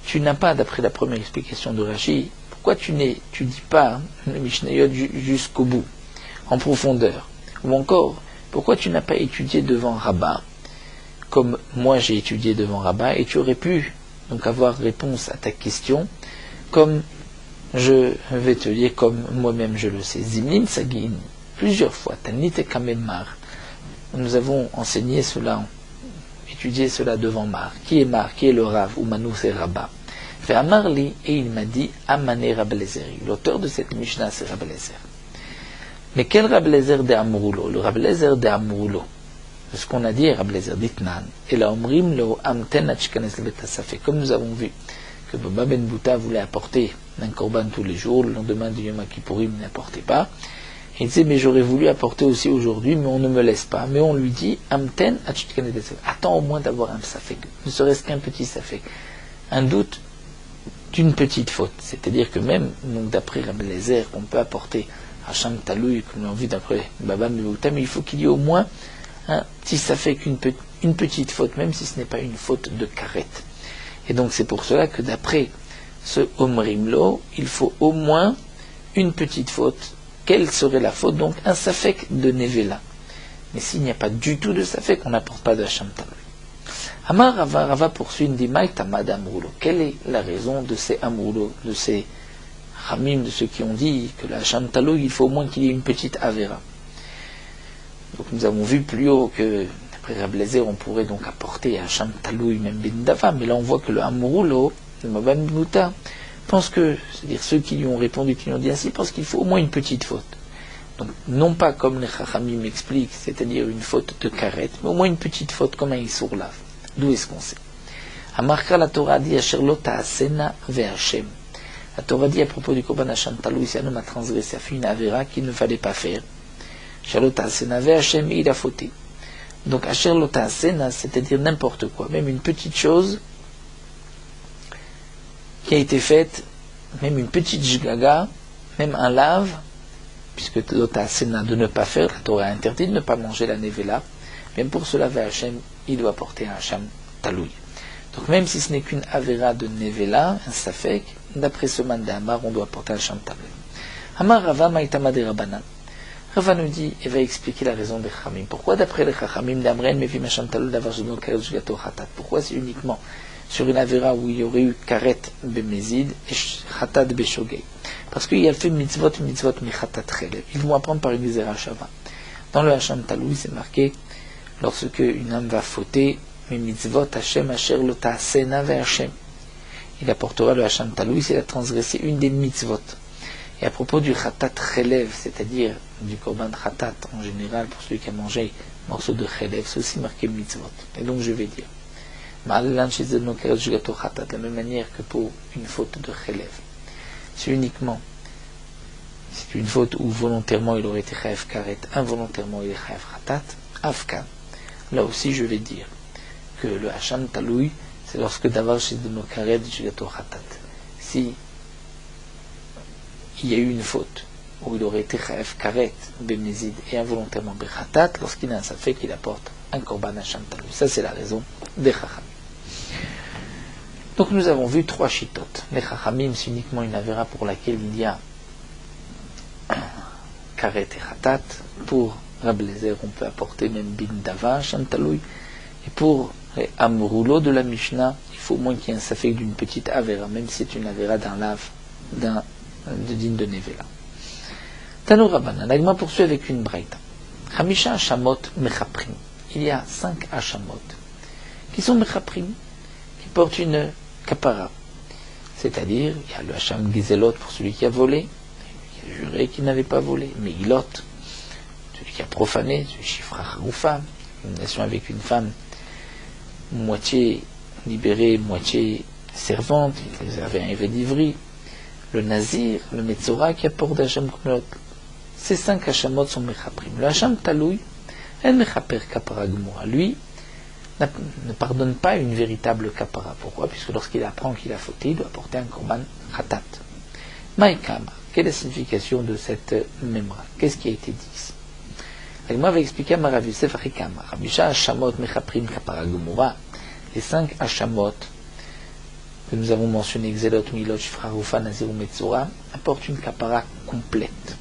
[SPEAKER 1] tu n'as pas, d'après la première explication de Rashi, pourquoi tu dis pas le Mishnayot jusqu'au bout, en profondeur? Ou encore, pourquoi tu n'as pas étudié devant Rabbah, comme moi j'ai étudié devant Rabbah, et tu aurais pu donc avoir réponse à ta question, comme je vais te dire, comme moi-même je le sais. Zimnim Sagin, plusieurs fois, Tanit et Kamemar. Nous avons enseigné cela, étudié cela devant Mar. Qui est Mar? Qui est le Rav? Ou Manu c'est Rabbah. Fait Amarli, et il m'a dit, Amane Rablezer. L'auteur de cette Mishnah, c'est Rablezer. Mais quel Rablezer de Amroulo? Le Rablezer de Amroulo. Ce qu'on a dit est Rablezer d'Itnan. Et la Omrim lo Amten Achkanes Lebetasafé. Comme nous avons vu que Baba Ben Bouta voulait apporter un korban tous les jours, le lendemain du Yom Kippourim, il n'apportait pas. Il disait, mais j'aurais voulu apporter aussi aujourd'hui, mais on ne me laisse pas. Mais on lui dit, Amten Achkanes Lebetasafé. Attends au moins d'avoir un safek, ne serait-ce qu'un petit safek. Un doute d'une petite faute. C'est-à-dire que même, donc d'après Rablezer, on peut apporter Hacham Taloui, comme l'on vu d'après Baba Ben Bouta, mais il faut qu'il y ait au moins si ça fait qu'une petite faute, même si ce n'est pas une faute de karet. Et donc c'est pour cela que d'après ce Omrimlo, il faut au moins une petite faute. Quelle serait la faute? Donc un safek de Nevela. Mais s'il n'y a pas du tout de safek, on n'apporte pas de Hacham Taloui. Amar Rava poursuit, dit Maïtamad Amroulo. Quelle est la raison de ces Amroulo, de ces Ramim, de ceux qui ont dit que la Hacham Taloui, il faut au moins qu'il y ait une petite Avera? Donc nous avons vu plus haut que, d'après Rablezer, on pourrait donc apporter Hacham Taloui, même Ben Dava, mais là on voit que le Amroulo, le Maban Bouta, pense que, c'est-à-dire ceux qui lui ont répondu, qui lui ont dit ainsi, pensent qu'il faut au moins une petite faute. Donc non pas comme les Chachamim m'expliquent, c'est-à-dire une faute de karet, mais au moins une petite faute comme un Issour Lav. D'où est-ce qu'on sait? Amarka la Torah dit Asher lo ta'asena ve'Hashem. La Torah dit à propos du Korban Hacham Taloui, si un homme a transgressé, a fait une avéra qu'il ne fallait pas faire. Hachem, il a fauté. Donc Asher Lotasena, c'est-à-dire n'importe quoi, même une petite chose qui a été faite, même une petite jgaga, même un lave, puisque Lotasena de ne pas faire, la Torah a interdit de ne pas manger la nevela, même pour cela Hachem, il doit porter un Hacham Taloui. Donc même si ce n'est qu'une avera de nevela, un safek, d'après ce man d'Amar, on doit porter un Hacham Taloui. Amar Rava Maïtama de Rabbanan. Rava nous dit et va expliquer la raison des Chachamim. Pourquoi d'après les Chachamim, d'Amren, Mevim Hacham Taloui, d'avoir Jodon Karet Jugato Hatat? Pourquoi c'est uniquement sur une avera où il y aurait eu Karet Bemezid et Hatat Beshogei? Parce qu'il y a fait mitzvot mi Hatat Chelev. Ils vont apprendre par une Gezerah Shava. Dans le Hacham Taloui, c'est marqué lorsque une âme va fauter, mais mitzvot Hashem Asher lo ta'asena ve'Hashem. Il apportera le Hacham Taloui s'il a transgressé une des mitzvot. Et à propos du Khatat Chelev, c'est-à-dire du Korban Khatat en général, pour celui qui a mangé un morceau de Chelev, c'est aussi marqué mitzvot. Et donc je vais dire, de la même manière que pour une faute de Chelev. C'est uniquement, c'est une faute où volontairement il aurait été Chayav Karet, involontairement il est Chayav Khatat, Afkan. Là aussi je vais dire que le Hacham Taloui, c'est lorsque d'avoir chez de nos Karet Jugato Khatat. Si il y a eu une faute où il aurait été Chayav Karet, Bemezid et involontairement Bechatat, lorsqu'il a un safek, qu'il apporte un Korban Hacham Taloui. Ça c'est la raison des Chachamim. Donc nous avons vu 3 chitotes. Les Chachamim, c'est uniquement une avéra pour laquelle il y a Karet et Chatat. Pour Rablezer, on peut apporter même Bin Dava, Hacham Taloui. Et pour les Amroulo de la Mishnah, il faut au moins qu'il y ait un safek d'une petite avéra, même si c'est une avéra d'un lave, de digne de Nevela. Tanou Rabbanan, l'Agma poursuit avec une braïta. Hamisha Hachamot Mechaprim. Il y a 5 Hachamot qui sont Mechaprim, qui portent une kapara. C'est-à-dire, il y a le Hacham Gizelot pour celui qui a volé, qui a juré qu'il n'avait pas volé, mais Ilot, celui qui a profané, celui Shifra Haroufa, une nation avec une femme moitié libérée, moitié servante, ils avaient un évêque d'Ivry, le Nazir, le Metzora qui apporte Hacham Kumlot. Ces 5 Hachamot sont Mechaprim. Le Hacham Taloui, El Mechaper Kapara Gmura, lui, ne pardonne pas une véritable Kapara. Pourquoi? Puisque lorsqu'il apprend qu'il a fauté, il doit porter un Korban Khatat. Maïkama, quelle est la signification de cette Memra? Qu'est-ce qui a été dit ici? Moi, va expliquer à Rav Yosef Achikam. Rabisha Hashamot Mechaprim Kapara Gemura. Les 5 Hashamot que nous avons mentionnés, Xelot, Milot, Shifra, Rufa, Nazir ou Metzora, apportent une kapara complète.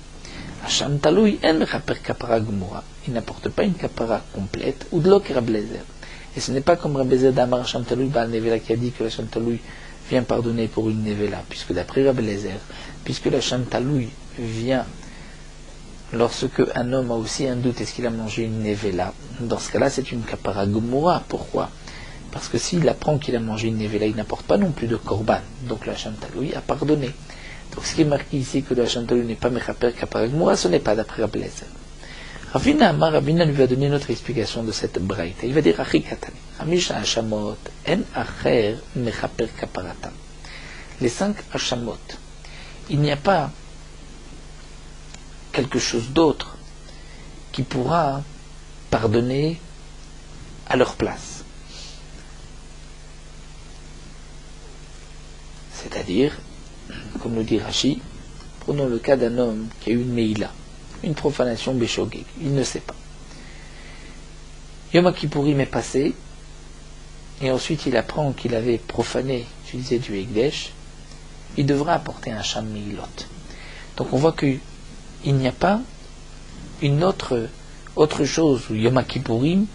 [SPEAKER 1] Hasham Taloui en Mechaper Kapara Gemura. Il n'apporte pas une kapara complète, ou de l'ok Rablezer. Et ce n'est pas comme Rablezer d'Amar Hasham Taloui, Baal Nevela qui a dit que Hasham Taloui vient pardonner pour une Nevela, puisque d'après Rablezer, puisque l'Hasham Taloui vient lorsque un homme a aussi un doute, est-ce qu'il a mangé une Nevela? Dans ce cas-là, c'est une kapara Gemura. Pourquoi? Parce que s'il apprend qu'il a mangé une Nevela, il n'apporte pas non plus de korban. Donc le Hasham Taloui a pardonné. Donc ce qui est marqué ici que le Hasham Taloui n'est pas Mechaper Kapara Gemura, ce n'est pas d'après Rablezer. Ravina lui va donner notre explication de cette braïta. Il va dire Achikatani. Hamisha Hashamot en acher Mechaper Kaparata. Les 5 Hashamot. Il n'y a pas quelque chose d'autre qui pourra pardonner à leur place. C'est-à-dire, comme nous dit Rashi, prenons le cas d'un homme qui a eu une Meïla, une profanation Béchogeg, il ne sait pas. Yom Kippourim est passé, et ensuite il apprend qu'il avait profané, utilisé du Hekdesh, il devra apporter un Sham Meilot. Donc on voit qu'il n'y a pas une autre chose, ou Yom Kippourim,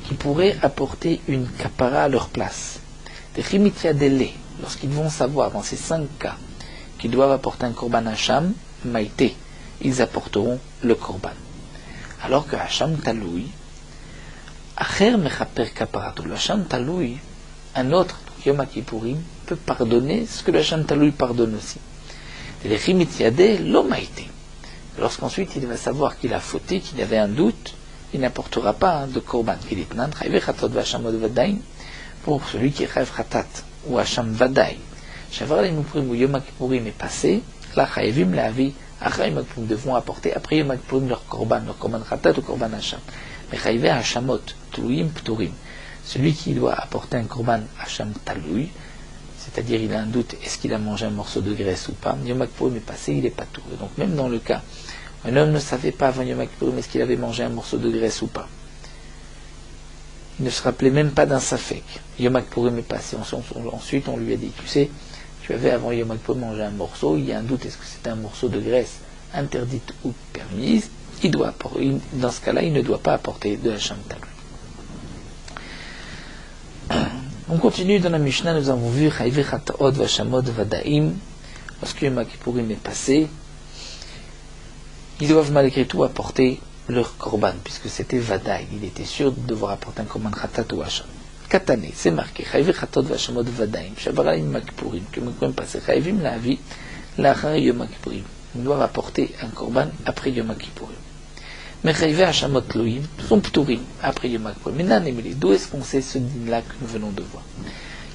[SPEAKER 1] qui pourrait apporter une kapara à leur place. Des Chimitia Dele, lorsqu'ils vont savoir dans ces 5 cas qu'ils doivent apporter un korban Hacham, Maïté, ils apporteront le korban. Alors que Hacham Taloui, Acher Mechaper Kaparatou, le Hacham Taloui, un autre, Yom Kippourim, peut pardonner ce que le Hacham Taloui pardonne aussi. Les Chimitiade, lo Maïté. Lorsqu'ensuite il va savoir qu'il a fauté, qu'il avait un doute, il n'apportera pas de korban. Pour celui qui rêve Khatat ou Hacham Vadaï. Shavar les Muprim ou Yom Kippourim est passé, là Chayevim la vie, après Yom Kippourim devront apporter, après Yom Kippourim leur korban Khatat ou korban Hacham. Mais Chayevim Hashamot, Tlouim, Pturim. Celui qui doit apporter un korban Hacham Taloui, c'est-à-dire il a un doute, est-ce qu'il a mangé un morceau de graisse ou pas, Yom Kippourim est passé, il est pas tout. Donc même dans le cas, un homme ne savait pas avant Yom Kippourim est-ce qu'il avait mangé un morceau de graisse ou pas. Il ne se rappelait même pas d'un safek. Yom Kippourim est passé. Ensuite, on lui a dit, tu sais, tu avais avant Yom Kippourim mangé un morceau, il y a un doute, est-ce que c'était un morceau de graisse interdite ou permise? Dans ce cas-là, il ne doit pas apporter de Hacham Taloui. On continue dans la Mishnah, nous avons vu Chayve Chataot Vashamot Vadaim. Lorsque Yom Kippourim est passé, ils doivent malgré tout apporter leur korban, puisque c'était Vadaï, il était sûr de devoir apporter un korban Khatat ou Hacham. Katane, c'est marqué, Chayve Chatot Vashamot Vadaim, Shabara Yom Kippourim, que Yom Kippourim passé, Chayvim la vie, l'achar Yom Kippourim. Ils doivent apporter un korban après Yom Kippourim. Mais Chayve Hashamot Tlouim sont Pturim après Yom Kippourim. Maintenant, d'où est-ce qu'on sait ce din-là que nous venons de voir?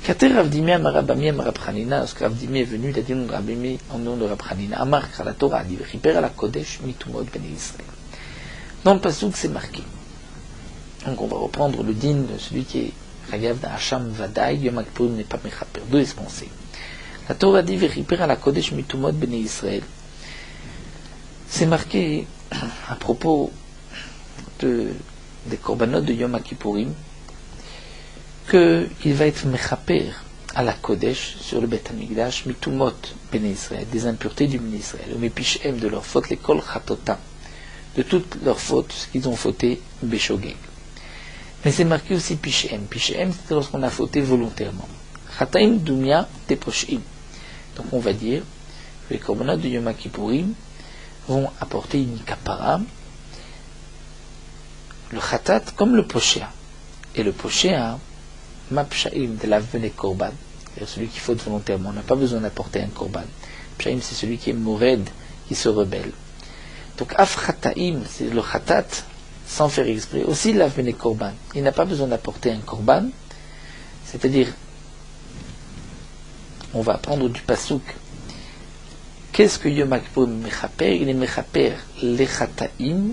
[SPEAKER 1] Kater Rav Dimi Amarabami Amarabchanina, lorsque Rav Dimi est venu, il a dit en nom de Rav Chanina, Amar la Torah a dit, Riper à la Kodesh, Mitumot Ben Israël. Dans le Passouk, c'est marqué. Donc on va reprendre le din de celui qui est Chagav d'un Hacham Vadaï, Yom Kippourim n'est pas Mechaper. D'où est-ce qu'on sait? La Torah dit, Riper à la Kodesh, Mitumot Ben Israël. C'est marqué à propos des korbanot de Yom Kippourim qu'il va être mechaper à la Kodesh sur le Beth Hamikdash mitumot ben Israël, des impuretés du ben Israël, ou mepichem de leurs fautes, les kol chatotam, de toutes leurs fautes, ce qu'ils ont fauté beshogeg. Mais c'est marqué aussi pichem. Pichem, c'est lorsqu'on a fauté volontairement. Chataim dumia teposhim. Donc on va dire que les korbanot de Yom Kippourim vont apporter une kapara, le khatat comme le poshéa. Et le poshéa, mapshaim de la vene korban, c'est-à-dire celui qui faute volontairement, on n'a pas besoin d'apporter un korban. Pshaim, c'est celui qui est mored, qui se rebelle. Donc af khataim, c'est le khatat, sans faire exprès, aussi la vene korban. Il n'a pas besoin d'apporter un korban, c'est-à-dire, on va apprendre du pasouk. Qu'est-ce que Yom Kippourim mechaper? Il est mechaper les khataim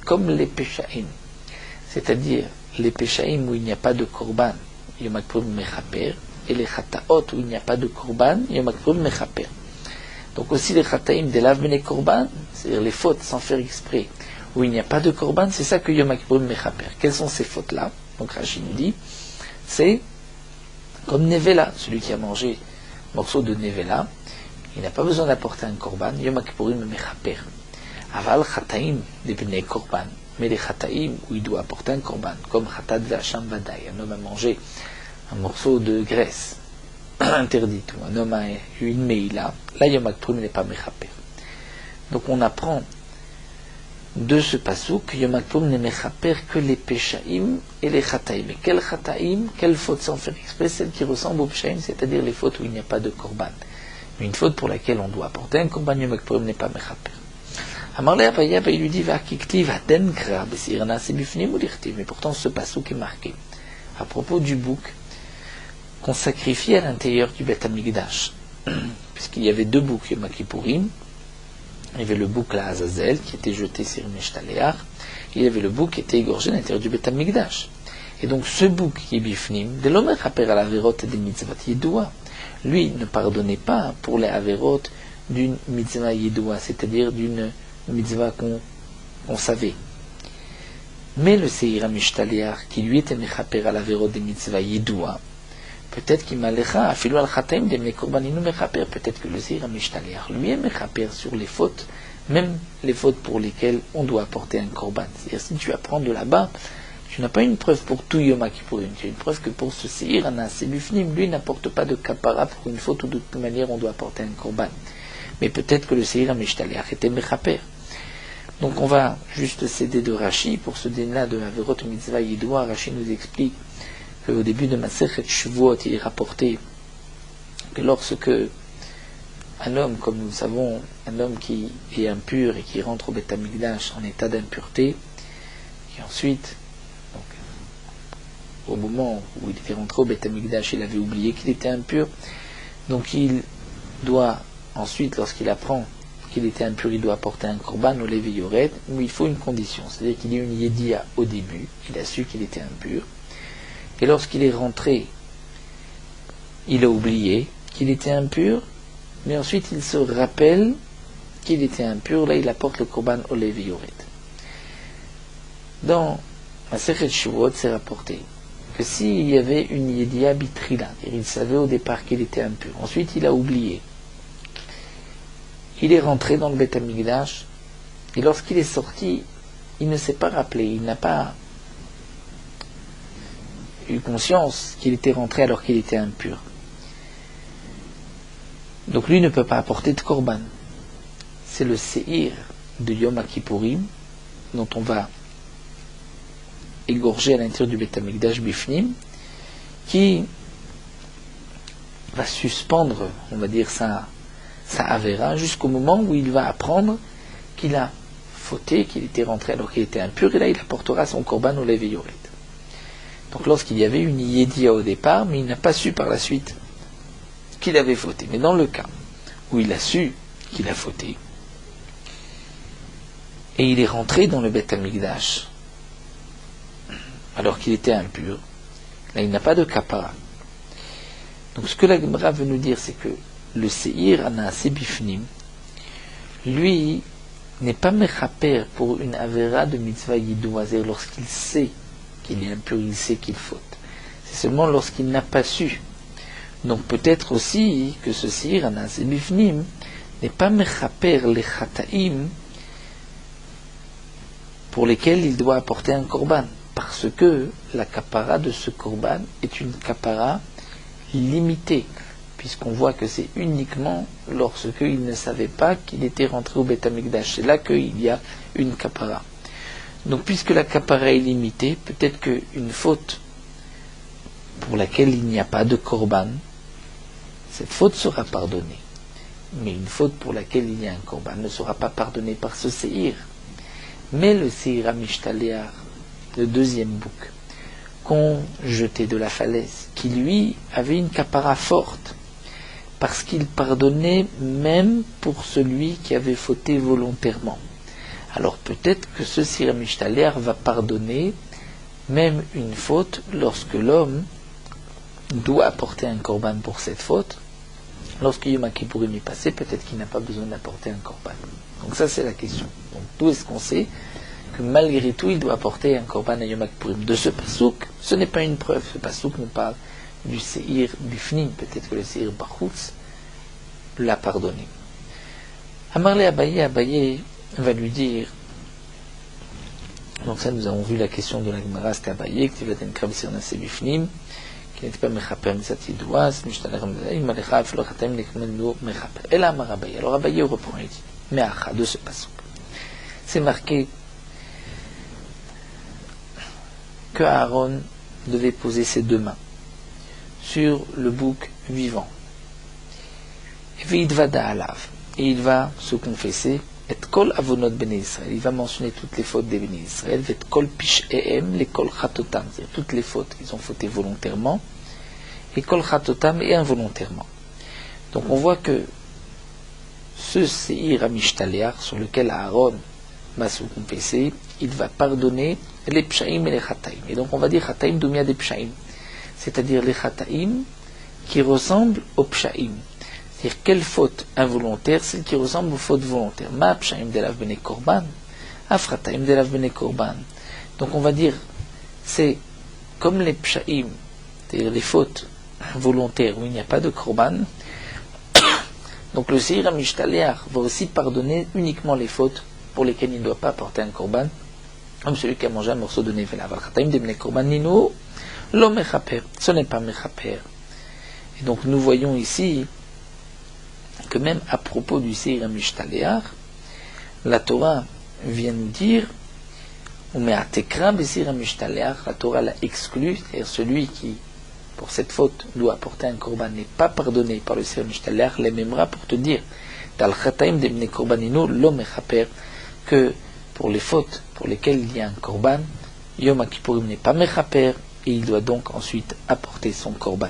[SPEAKER 1] comme les peshaim. C'est-à-dire, les peshaim où il n'y a pas de korban, Yom Kippourim mechaper, et les khataot où il n'y a pas de korban, Yom Kippourim mechaper. Donc aussi les khataim de l'avmene korban, c'est-à-dire les fautes sans faire exprès, où il n'y a pas de korban, c'est ça que Yom Kippourim mechaper. Quelles sont ces fautes-là? Donc Rashi nous dit, c'est comme Nevela, celui qui a mangé un morceau de Nevela, il n'a pas besoin d'apporter un korban, Yom Kippourim mechaper. Aval chataim debnei korban, mais les chataim où il doit apporter un korban, comme chatat ve'asham vadai, un homme a mangé un morceau de graisse interdite, ou un homme a eu une meila, là Yom Kippourim n'est pas mechaper. Donc on apprend de ce passouk que Yom Kippourim ne mechaper que les péchaïm et les chataïm. Et quel chataïm, quelle faute sans faire exprès, celle qui ressemble aux péchaïm, c'est-à-dire les fautes où il n'y a pas de korban. Mais une faute pour laquelle on doit apporter un korban, Yom Kippourim n'est pas mechaper. Amarle Abaya, il lui dit Vakiktiv Aden Kra Besirana Sebifnim Ulirtiv. Mais pourtant ce passouk est marqué à propos du bouc qu'on sacrifiait à l'intérieur du Beth Amikdash. Puisqu'il y avait deux boucs Yom Kippourim. Il y avait le bouc la Azazel qui était jeté sur Meshtaleach, et il y avait le bouc qui était égorgé à l'intérieur du Beth Amikdash. Et donc ce bouc qui est bifnim, de l'homme rapper à la averot des mitzvot yedoua, lui ne pardonnait pas pour les averot d'une mitzvah yedoua, c'est-à-dire d'une mitzvah qu'on savait. Mais le Seir Meshtaleach qui lui était mechaper à la averot des mitzvah yedoua, peut-être qu'il m'alecha, afilou al chataim de mes korbaninu mechaper, peut-être que le Seir Meshtaleach lui est mechaper sur les fautes, même les fautes pour lesquelles on doit apporter un korban. C'est-à-dire, si tu apprends de là-bas, tu n'as pas une preuve pour tout Yom Kippourim, tu as une preuve que pour ce Seir Anasé Bifnim, lui n'apporte pas de kapara pour une faute, ou de toute manière on doit apporter un korban. Mais peut-être que le Seir Meshtaleach était mechaper. Donc on va juste céder de Rashi, pour ce dîner-là de Averot Mitzvah Yedoua. Rashi nous explique qu'au début de Masechet Shavuot, il est rapporté que lorsque un homme, comme nous le savons, un homme qui est impur et qui rentre au Beth Amikdash en état d'impureté, et ensuite, donc, au moment où il était rentré au Beth Amikdash, il avait oublié qu'il était impur, donc il doit ensuite, lorsqu'il apprend qu'il était impur, il doit apporter un korban au Levi Yored, mais il faut une condition, c'est-à-dire qu'il y a une yédia au début, il a su qu'il était impur, et lorsqu'il est rentré, il a oublié qu'il était impur, mais ensuite il se rappelle qu'il était impur, là il apporte le korban au Levi Yored. Dans Masechet Shavuot, c'est rapporté que s'il y avait une yédia bitrila, il savait au départ qu'il était impur, ensuite il a oublié, il est rentré dans le Beth Amikdash, et lorsqu'il est sorti, il ne s'est pas rappelé, il n'a pas eu conscience qu'il était rentré alors qu'il était impur. Donc lui ne peut pas apporter de korban. C'est le Seir de Yom Kippourim dont on va égorger à l'intérieur du Beth Amikdash Bifnim qui va suspendre, on va dire, sa avera jusqu'au moment où il va apprendre qu'il a fauté, qu'il était rentré alors qu'il était impur, et là il apportera son korban au Levi Yored. Donc lorsqu'il y avait une yédia au départ, mais il n'a pas su par la suite qu'il avait fauté. Mais dans le cas où il a su qu'il a fauté, et il est rentré dans le Beth Amikdash alors qu'il était impur, là il n'a pas de kapara. Donc ce que la Gemara veut nous dire, c'est que le Seir Anasé Bifnim, lui, n'est pas mechaper pour une avera de mitzvah yidoua, lorsqu'il sait qu'il est impur, il sait qu'il faute. C'est seulement lorsqu'il n'a pas su. Donc peut-être aussi que ce Seir Anasé Bifnim n'est pas mechaper les chataim pour lesquels il doit apporter un korban, parce que la kapara de ce korban est une kapara limitée, puisqu'on voit que c'est uniquement lorsqu'il ne savait pas qu'il était rentré au Beth Amikdash. C'est là qu'il y a une kapara. Donc puisque la kapara est limitée, peut-être qu'une faute pour laquelle il n'y a pas de korban, cette faute sera pardonnée. Mais une faute pour laquelle il y a un korban ne sera pas pardonnée par ce Seir. Mais le Seir Amishtaléar, le deuxième bouc, qu'on jetait de la falaise, qui lui avait une kapara forte, parce qu'il pardonnait même pour celui qui avait fauté volontairement. Alors peut-être que ce Seir Amishtaléar va pardonner même une faute lorsque l'homme doit apporter un korban pour cette faute. Lorsque Yom Kippourim est passé, peut-être qu'il n'a pas besoin d'apporter un korban. Donc ça c'est la question. Donc d'où est-ce qu'on sait que malgré tout, il doit apporter un korban à Yom Kippurim. De ce pasouk, ce n'est pas une preuve. Ce pasouk nous parle du Seir Bifnim, peut-être que le Seir Bachutz l'a pardonné. Amarle Abaye va lui dire, donc ça nous avons vu la question de la Gemara, c'était Abaye, qui va être un Seir Nase Bifnim, qui n'était pas Mechaper Mitzati Douaz, Mishtaner Mzalaïm, Malecha, Aflochatem, Nekmenu, Mechaper. Et là, Amar Abaye. Alors Abaye reprend et dit, Meacha, de ce pasouk. C'est marqué que Aaron devait poser ses deux mains sur le bouc vivant. Et il va se confesser, et kol avonot bnei Israël, il va mentionner toutes les fautes des bnei Israël, et kol pishehem, les kol chatotam, c'est-à-dire toutes les fautes qu'ils ont fauté volontairement, et kol chatotam et involontairement. Donc on voit que ce Seir HaMishtaleach, sur lequel Aaron va se confesser, il va pardonner les pshaim et les chataim. Et donc on va dire chataim doumia des pshaim, c'est-à-dire les chataim qui ressemblent aux pshaim. C'est-à-dire quelle faute involontaire, celle qui ressemble aux fautes volontaires. Ma pshaim delav bene korban, afrataim delav bene korban. Donc on va dire, c'est comme les pshaim, c'est-à-dire les fautes volontaires où il n'y a pas de korban. Donc le Seir HaMishtaleach va aussi pardonner uniquement les fautes pour lesquelles il ne doit pas apporter un korban, comme celui qui a mangé un morceau de nevela. Chataim de bene korban ninu lo mechaper, ce n'est pas mechaper. Et donc nous voyons ici que même à propos du Seir HaMishtaleach, la Torah vient nous dire, la Torah l'a exclu, c'est-à-dire celui qui, pour cette faute, doit apporter un korban, n'est pas pardonné par le Seir HaMishtaleach, les mêmera pour te dire, Tal Chataim de bene korbanino lo mechaper, que pour les fautes pour lesquelles il y a un korban, Yom Kippurim n'est pas mechaper, et il doit donc ensuite apporter son korban.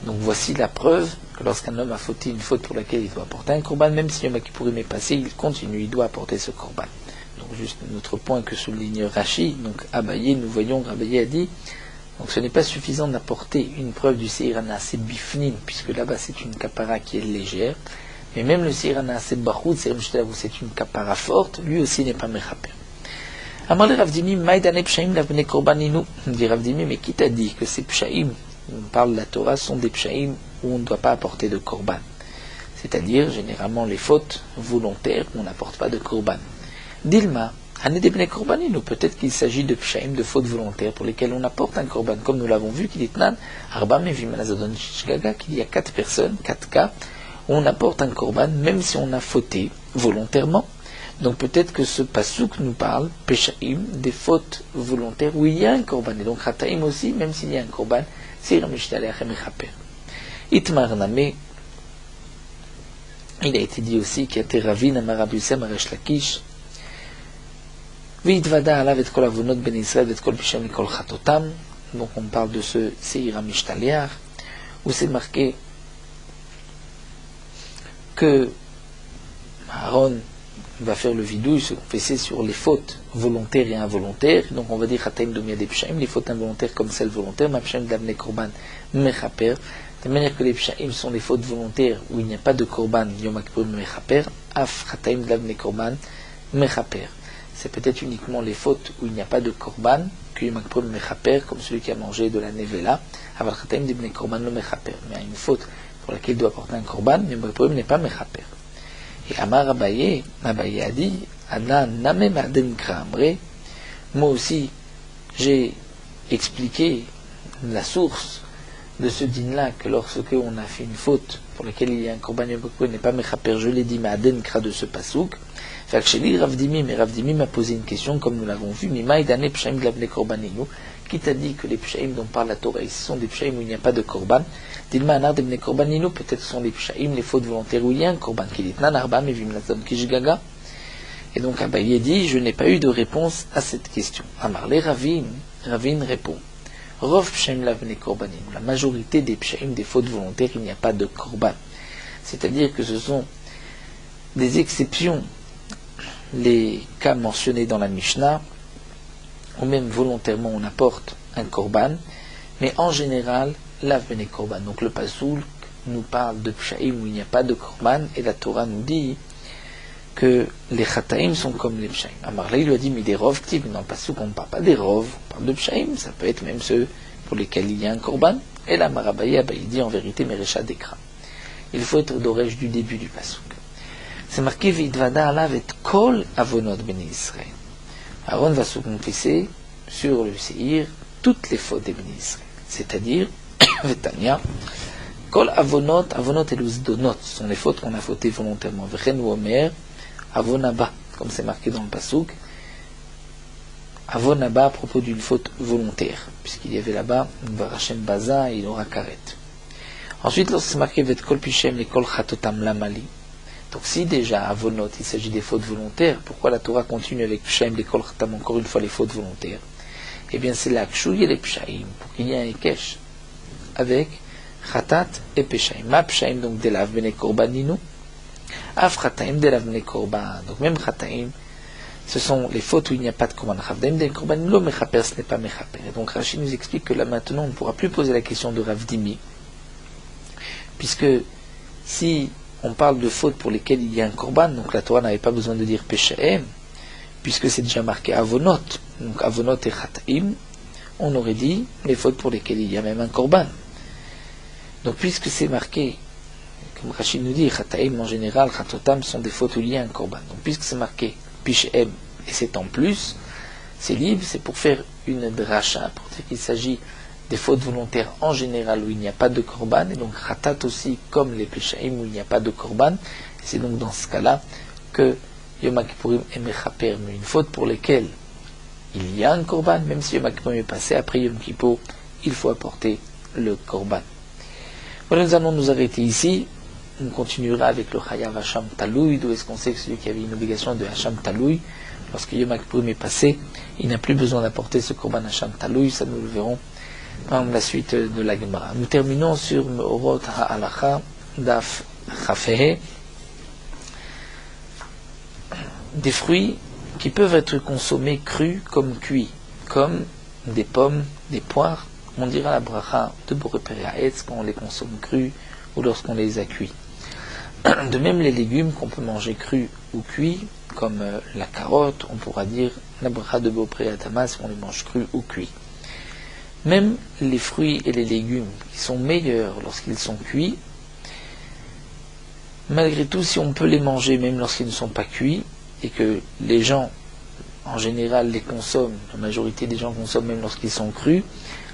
[SPEAKER 1] Donc voici la preuve que lorsqu'un homme a fauté une faute pour laquelle il doit apporter un korban, même si Yom Kippurim est passé, il continue, il doit apporter ce korban. Donc juste un autre point que souligne Rashi, donc Abaye, nous voyons, Abaye a dit, donc ce n'est pas suffisant d'apporter une preuve du Seir HaNaaseh Bifnim, puisque là-bas c'est une kapara qui est légère, mais même le Seir HaNaaseh Bachutz, c'est une kapara forte, lui aussi n'est pas mechaper. Amar le Rav Dimi, Maïdane Pshaim lavne korbaninu, dit Rav Dimi, mais qui t'a dit que ces Pshaim, on parle de la Torah, sont des Pshaim où on ne doit pas apporter de korban, c'est-à-dire généralement les fautes volontaires où on n'apporte pas de korban. Dilma, Hanedebne korbaninu, peut-être qu'il s'agit de Pshaim, de fautes volontaires pour lesquelles on apporte un korban, comme nous l'avons vu, qu'il est Nan, Arba Mevim Azadon Shgaga, qu'il y a 4 personnes, 4 cas, où on apporte un korban, même si on a fauté volontairement. Donc peut-être que ce pasouk nous parle, Peshaim, des fautes volontaires où il y a un korban. Et donc Chataim aussi, même s'il y a un korban, Seir HaMishtaleach mechaper. Itmar Name, il a été dit aussi qu'il y a Teravin, Amar Rabbi Yosef, Maresh Lakish, V'yitvada alav et kol avonot ben Israël et kol Peshaim et kol chatotam. Donc on parle de ce Seir HaMishtaleach, où c'est marqué que Aaron va faire le vidouille, se confesser sur les fautes volontaires et involontaires. Donc on va dire Chataim domia des pshaim, les fautes involontaires comme celles volontaires, ma pshaim d'avne korban mechaper. De manière que les pshaim sont les fautes volontaires où il n'y a pas de korban, yom kippurim mechaper, af Chataim d'avne korban mechaper. C'est peut-être uniquement les fautes où il n'y a pas de korban que yom kippurim mechaper, comme celui qui a mangé de la nevela, aval Chataim d'avne korban lo mechaper. Mais une faute pour laquelle il doit porter un korban, yom kippurim n'est pas mechaper. Et Amar Abaye a dit, Ana name ma'aden kramre, moi aussi j'ai expliqué la source de ce din-là, que lorsque on a fait une faute pour laquelle il y a un korban yom kippurim n'est pas mechaper, je l'ai dit ma'aden kra de ce pasouk. Fait que chez lui Rav Dimi, mais Rav Dimi m'a posé une question comme nous l'avons vu, Mimai dane pshaim d'lavne korbaninu, qui t'a dit que les pshaim dont parle la Torah ici sont des pshaim où il n'y a pas de korban. Dilma anar d'avne korbaninu, peut-être sont les pshaim, les fautes volontaires où il y a un korban, qui dit nan arba mevim lazon kishgaga. Et donc Abaye dit, je n'ai pas eu de réponse à cette question. Amar le Ravin répond, Rov pshaim lavne korbaninu, la majorité des pshaim, des fautes volontaires, il n'y a pas de korban. C'est-à-dire que ce sont des exceptions, les cas mentionnés dans la Mishnah, ou même volontairement on apporte un korban, mais en général, lav bene korban. Donc le pasouk nous parle de pshaim où il n'y a pas de korban, et la Torah nous dit que les chataim sont comme les pshaim. Amarla, il lui a dit, mais des rov ktiv, dans le pasuk, on ne parle pas des rov, on parle de pshaim, ça peut être même ceux pour lesquels il y a un korban. Et là, Marabaye, il dit en vérité, Merecha Dekra. Il faut être d'orège du début du pasuk. C'est marqué, Vidvada alav et kol avonot ben Israël. Aaron va se confesser sur le Seir toutes les fautes des ben Israël. C'est-à-dire, Vetania, kol avonot, avonot et l'uzdonot, sont les fautes qu'on a fautées volontairement. Vren ou omer, avonaba, comme c'est marqué dans le pasuk, avonaba à propos d'une faute volontaire, puisqu'il y avait là-bas, Barachem Baza et il aura karet. Ensuite, lorsque c'est marqué Vet kol pishem et kol chatotam lamali, donc si déjà avonot, il s'agit des fautes volontaires, pourquoi la Torah continue avec pishem et kol chatam, encore une fois les fautes volontaires? Eh bien c'est là que les pshaim, pour qu'il y ait un kesh, avec chatat et peshaim. Ma pshaim, donc delav bene korbaninu, af chataim delav bene korban, donc même chataim, ce sont les fautes où il n'y a pas de korban. Chavdaim den korban lo mechaper, ce n'est pas mechaper. Et donc Rashi nous explique que là maintenant on ne pourra plus poser la question de Rav Dimi, puisque si on parle de fautes pour lesquelles il y a un korban, donc la Torah n'avait pas besoin de dire peshaim, puisque c'est déjà marqué avonot, donc avonot et chataim, on aurait dit les fautes pour lesquelles il y a même un korban. Donc puisque c'est marqué, comme Rachid nous dit, chataim en général, chatotam sont des fautes où il y a un korban. Donc puisque c'est marqué pishem et c'est en plus, c'est libre, c'est pour faire une dracha, pour dire qu'il s'agit des fautes volontaires en général où il n'y a pas de korban, et donc chatat aussi comme les pishem où il n'y a pas de korban. Et c'est donc dans ce cas-là que Yom Kippourim est mechaper, mais une faute pour lesquelles il y a un korban, même si Yom Kippourim est passé, après Yom Kippour, il faut apporter le korban. Voilà, nous allons nous arrêter ici. On continuera avec le Chayav Hacham Taloui, d'où est-ce qu'on sait que celui qui avait une obligation de Hacham Taloui, lorsque Yom Kippourim est passé, il n'a plus besoin d'apporter ce korban Hacham Taloui, ça nous le verrons dans la suite de la Gemara. Nous terminons sur Meorot HaHalacha, Daf Chafehe, des fruits qui peuvent être consommés crus comme cuits, comme des pommes, des poires. On dira la bracha de Boré Peri Haetz quand on les consomme crus ou lorsqu'on les a cuits. De même les légumes qu'on peut manger crus ou cuits, comme la carotte, on pourra dire la bracha de Boré Peri Haetz on les mange crus ou cuits. Même les fruits et les légumes qui sont meilleurs lorsqu'ils sont cuits, malgré tout si on peut les manger même lorsqu'ils ne sont pas cuits, et que les gens en général les consomment, la majorité des gens consomment même lorsqu'ils sont crus,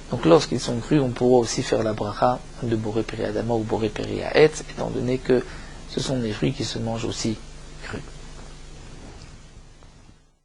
[SPEAKER 1] donc lorsqu'ils sont crus on pourra aussi faire la bracha de Boré Peri Adama ou Boré Peri Haetz, étant donné que ce sont des fruits qui se mangent aussi crus.